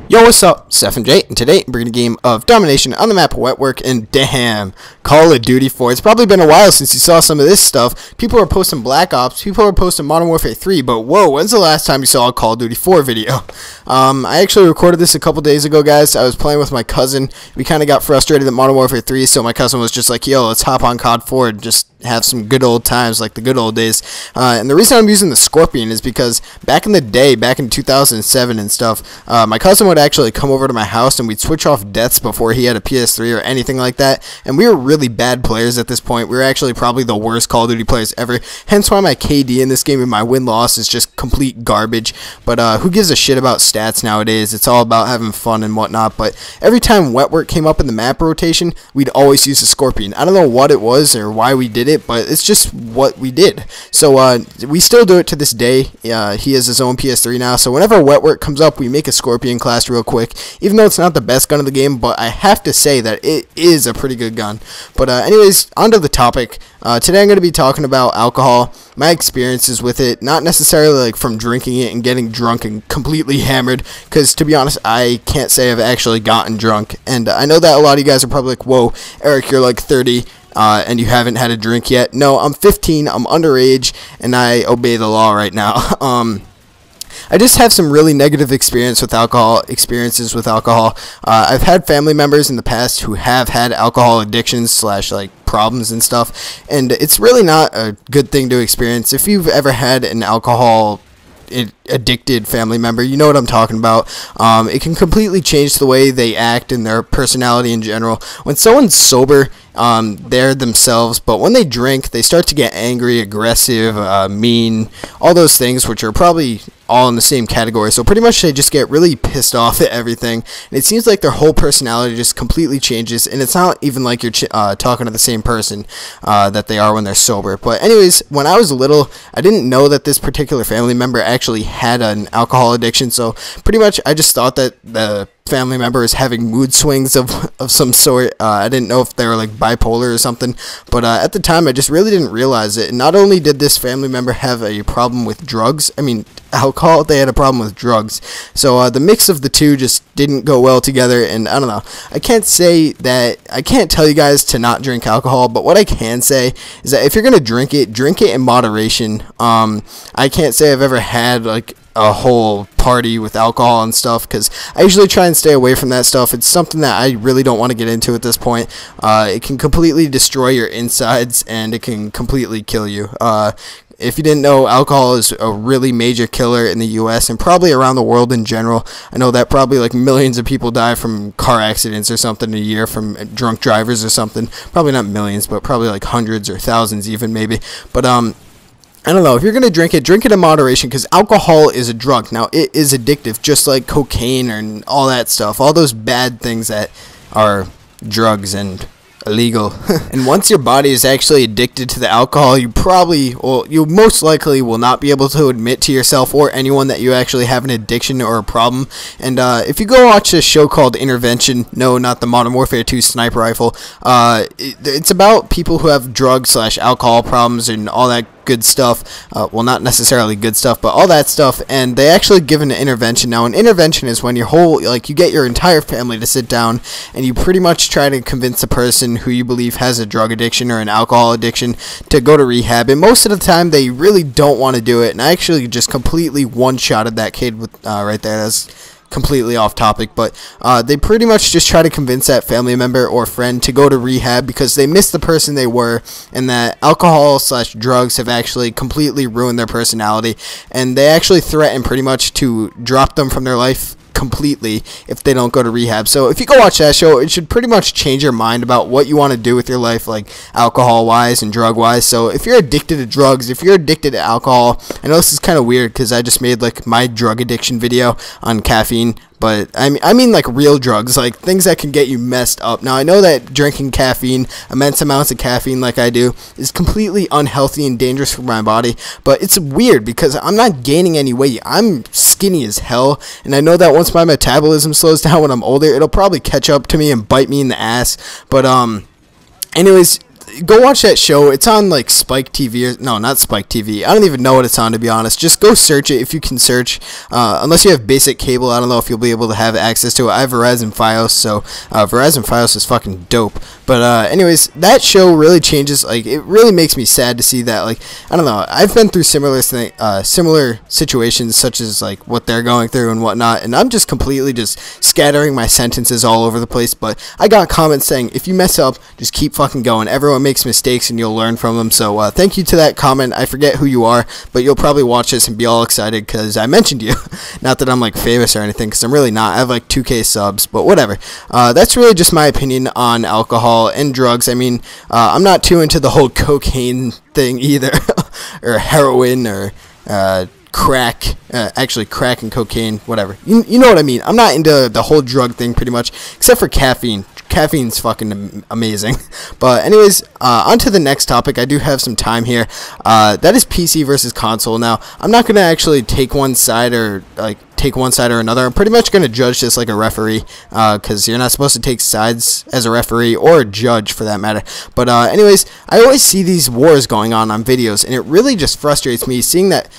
Yo, what's up? It's FMJ, and today I'm bringing a game of domination on the map of Wetwork, and damn, Call of Duty 4. It's probably been a while since you saw some of this stuff. People are posting Black Ops, people are posting Modern Warfare 3, but whoa, when's the last time you saw a Call of Duty 4 video? I actually recorded this a couple days ago, guys. I was playing with my cousin. We kind of got frustrated at Modern Warfare 3, so my cousin was just like, yo, let's hop on COD4 and just have some good old times like the good old days. And the reason I'm using the Scorpion is because back in the day, back in 2007 and stuff, my cousin would actually come over to my house and we'd switch off deaths before he had a PS3 or anything like that, and we were really bad players at this point. We were actually probably the worst Call of Duty players ever, hence why my KD in this game and my win-loss is just complete garbage. But who gives a shit about stats nowadays? It's all about having fun and whatnot. But every time Wetwork came up in the map rotation, we'd always use the Scorpion. I don't know what it was or why we did it, but it's just what we did. So we still do it to this day. He has his own PS3 now, so whenever Wetwork comes up, we make a Scorpion class real quick, even though it's not the best gun of the game, but I have to say that it is a pretty good gun. But anyways, onto the topic. Today I'm going to be talking about alcohol, my experiences with it, not necessarily like from drinking it and getting drunk and completely hammered, because to be honest, I can't say I've actually gotten drunk. And I know that a lot of you guys are probably like, whoa, Eric, you're like 30, and you haven't had a drink yet. No, I'm 15, I'm underage, and I obey the law right now. I just have some really negative experiences with alcohol. I've had family members in the past who have had alcohol addictions / like problems and stuff, and it's really not a good thing to experience. If you've ever had an alcohol addicted family member, you know what I'm talking about. It can completely change the way they act and their personality in general. When someone's sober, they're themselves, but when they drink, they start to get angry, aggressive, mean, all those things, which are probably all in the same category. So pretty much they just get really pissed off at everything, and it seems like their whole personality just completely changes, and it's not even like you're talking to the same person that they are when they're sober. But anyways, when I was little, I didn't know that this particular family member actually had an alcohol addiction, so pretty much I just thought that the family member is having mood swings of some sort. I didn't know if they were like bipolar or something, but at the time I just really didn't realize it. And not only did this family member have a problem with drugs, I mean alcohol, they had a problem with drugs. So the mix of the two just didn't go well together, and I don't know. I can't tell you guys to not drink alcohol, but what I can say is that if you're gonna drink it in moderation. I can't say I've ever had like a whole party with alcohol and stuff, because I usually try and stay away from that stuff. It's something that I really don't want to get into at this point. It can completely destroy your insides, and it can completely kill you. If you didn't know, alcohol is a really major killer in the US and probably around the world in general. I know that probably like millions of people die from car accidents or something a year from drunk drivers or something. Probably not millions, but probably like hundreds or thousands even maybe. But I don't know, if you're going to drink it in moderation, because alcohol is a drug. Now, it is addictive, just like cocaine and all that stuff, all those bad things that are drugs and illegal. And once your body is actually addicted to the alcohol, you most likely will not be able to admit to yourself or anyone that you actually have an addiction or a problem. And if you go watch this show called Intervention, no, not the Modern Warfare 2 sniper rifle, it's about people who have drug / alcohol problems and all that good stuff. Well, not necessarily good stuff, but all that stuff, and they actually give an intervention. Now, an intervention is when you get your entire family to sit down and you pretty much try to convince a person who you believe has a drug addiction or an alcohol addiction to go to rehab, and most of the time they really don't want to do it. And I actually just completely one-shotted that kid with right there. That's completely off topic, but they pretty much just try to convince that family member or friend to go to rehab because they miss the person they were, and that alcohol / drugs have actually completely ruined their personality, and they actually threaten pretty much to drop them from their life completely if they don't go to rehab. So if you go watch that show, it should pretty much change your mind about what you want to do with your life, like alcohol wise and drug wise. So if you're addicted to drugs, if you're addicted to alcohol, I know this is kind of weird because I just made like my drug addiction video on caffeine, but I mean like real drugs, like things that can get you messed up. Now, I know that drinking caffeine, immense amounts of caffeine like I do, is completely unhealthy and dangerous for my body, but it's weird because I'm not gaining any weight. I'm skinny as hell, and I know that once my metabolism slows down when I'm older, it'll probably catch up to me and bite me in the ass. But anyways, go watch that show. It's on like Spike TV, or no, not Spike TV. I don't even know what it's on, to be honest. Just go search it if you can search. Unless you have basic cable, I don't know if you'll be able to have access to it. I have Verizon Fios, so Verizon Fios is fucking dope. But anyways, that show really changes. Like, it really makes me sad to see that. Like, I don't know. I've been through similar situations, such as like what they're going through and whatnot, and I'm just completely just scattering my sentences all over the place. But I got comments saying, if you mess up, just keep fucking going. Everyone makes mistakes, and you'll learn from them. So thank you to that comment. I forget who you are, but you'll probably watch this and be all excited because I mentioned you. Not that I'm like famous or anything, because I'm really not. I have like 2K subs, but whatever. That's really just my opinion on alcohol and drugs. I mean, I'm not too into the whole cocaine thing either, or heroin, or crack. Actually, crack and cocaine, whatever. You know what I mean. I'm not into the whole drug thing pretty much, except for caffeine. Caffeine's fucking amazing. But anyways, on to the next topic. I do have some time here. That is PC versus console. Now, I'm not going to actually take one side or another. I'm pretty much going to judge this like a referee, because you're not supposed to take sides as a referee or a judge for that matter. But anyways, I always see these wars going on videos, and it really just frustrates me seeing that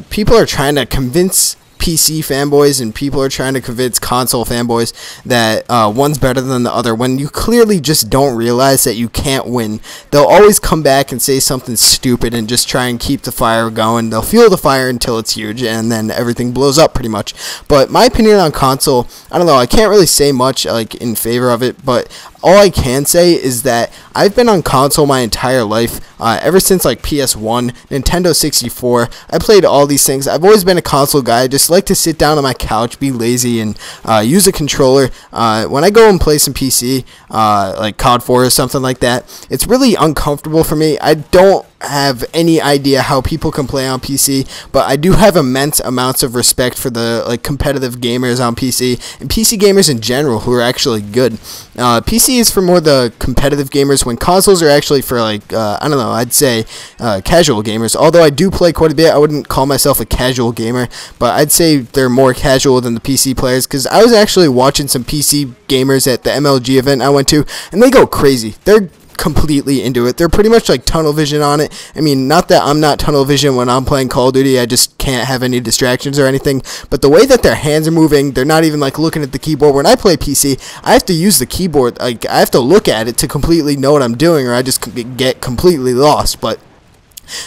people are trying to convince PC fanboys and people are trying to convince console fanboys that one's better than the other, when you clearly just don't realize that you can't win. They'll always come back and say something stupid and just try and keep the fire going. They'll fuel the fire until it's huge, and then everything blows up pretty much. But my opinion on console, I don't know, I can't really say much like in favor of it, but all I can say is that I've been on console my entire life, ever since like PS1, Nintendo 64. I played all these things. I've always been a console guy. I just like to sit down on my couch, be lazy, and use a controller. When I go and play some PC, like COD4 or something like that, it's really uncomfortable for me. I don't have any idea how people can play on PC, but I do have immense amounts of respect for the like competitive gamers on PC and PC gamers in general who are actually good. PC is for more the competitive gamers, when consoles are actually for like I don't know, I'd say casual gamers. Although I do play quite a bit, I wouldn't call myself a casual gamer, but I'd say they're more casual than the PC players, because I was actually watching some PC gamers at the MLG event I went to, and they go crazy. They're completely into it. They're pretty much like tunnel vision on it. I mean, not that I'm not tunnel vision when I'm playing Call of Duty, I just can't have any distractions or anything, but the way that their hands are moving, they're not even like looking at the keyboard. When I play PC, I have to use the keyboard, like I have to look at it to completely know what I'm doing, or I just get completely lost. But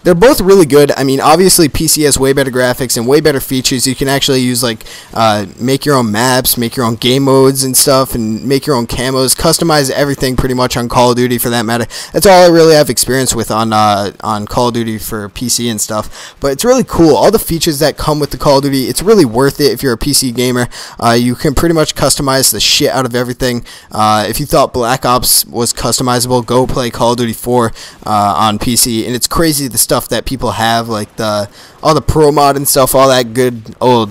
they're both really good. I mean, obviously PC has way better graphics and way better features. You can actually use like make your own maps, make your own game modes and stuff, and make your own camos, customize everything pretty much on Call of Duty for that matter. That's all I really have experience with on Call of Duty for PC and stuff. But it's really cool. All the features that come with the Call of Duty, it's really worth it if you're a PC gamer. You can pretty much customize the shit out of everything. If you thought Black Ops was customizable, go play Call of Duty 4 on PC, and it's crazy the stuff that people have, like all the pro mod and stuff, all that good old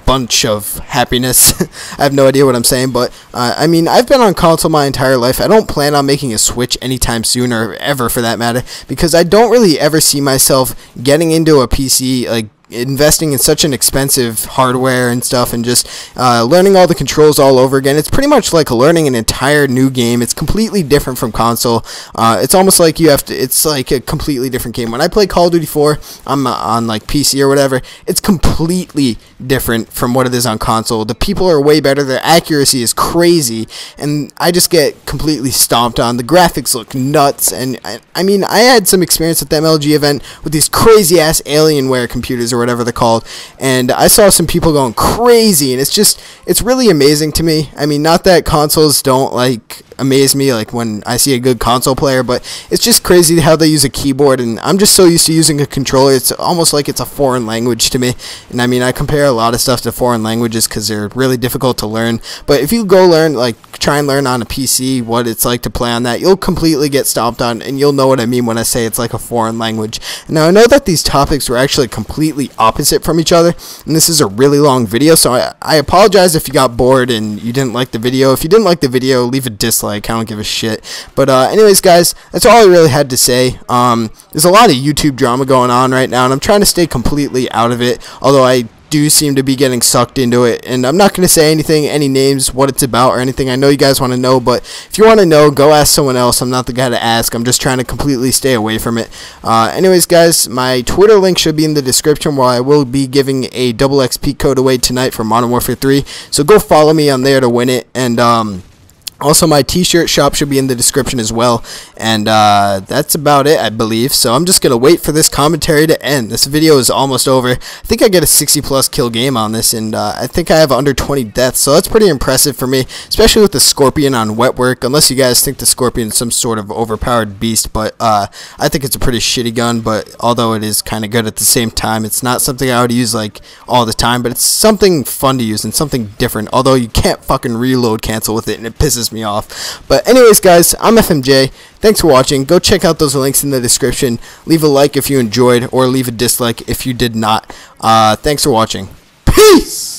bunch of happiness. I have no idea what I'm saying, but I mean, I've been on console my entire life. I don't plan on making a switch anytime soon, or ever for that matter, because I don't really ever see myself getting into a PC, like investing in such an expensive hardware and stuff, and just learning all the controls all over again. It's pretty much like learning an entire new game. It's completely different from console. It's almost like you have to, it's like a completely different game. When I play Call of Duty 4 on like PC or whatever, it's completely different from what it is on console. The people are way better, their accuracy is crazy, and I just get completely stomped on. The graphics look nuts, and I mean, I had some experience at the MLG event with these crazy ass Alienware computers or whatever they're called, and I saw some people going crazy, and it's really amazing to me. I mean, not that consoles don't like amaze me like when I see a good console player, but it's just crazy how they use a keyboard, and I'm just so used to using a controller, it's almost like it's a foreign language to me. And I mean, I compare a lot of stuff to foreign languages because they're really difficult to learn, but if you go learn, like try and learn on a PC what it's like to play on that, you'll completely get stomped on, and you'll know what I mean when I say it's like a foreign language. Now, I know that these topics were actually completely opposite from each other, and this is a really long video, so I apologize if you got bored and you didn't like the video. If you didn't like the video, leave a dislike. I don't give a shit. But anyways, guys, that's all I really had to say. There's a lot of YouTube drama going on right now, and I'm trying to stay completely out of it, although I do seem to be getting sucked into it, and I'm not going to say anything, any names, what it's about or anything. I know you guys want to know, but if you want to know, go ask someone else. I'm not the guy to ask. I'm just trying to completely stay away from it. Anyways, guys, my Twitter link should be in the description, where I will be giving a double XP code away tonight for Modern Warfare 3, so go follow me on there to win it. And also, my t-shirt shop should be in the description as well. And that's about it, I believe. So I'm just going to wait for this commentary to end. This video is almost over. I think I get a 60+ kill game on this, and I think I have under 20 deaths. So that's pretty impressive for me, especially with the Scorpion on wet work. Unless you guys think the Scorpion is some sort of overpowered beast. But I think it's a pretty shitty gun. But although it is kind of good at the same time, it's not something I would use like all the time. But it's something fun to use and something different. Although you can't fucking reload cancel with it, and it pisses me off. But anyways, guys, I'm FMJ. Thanks for watching. Go check out those links in the description. Leave a like if you enjoyed, or leave a dislike if you did not. Thanks for watching. Peace!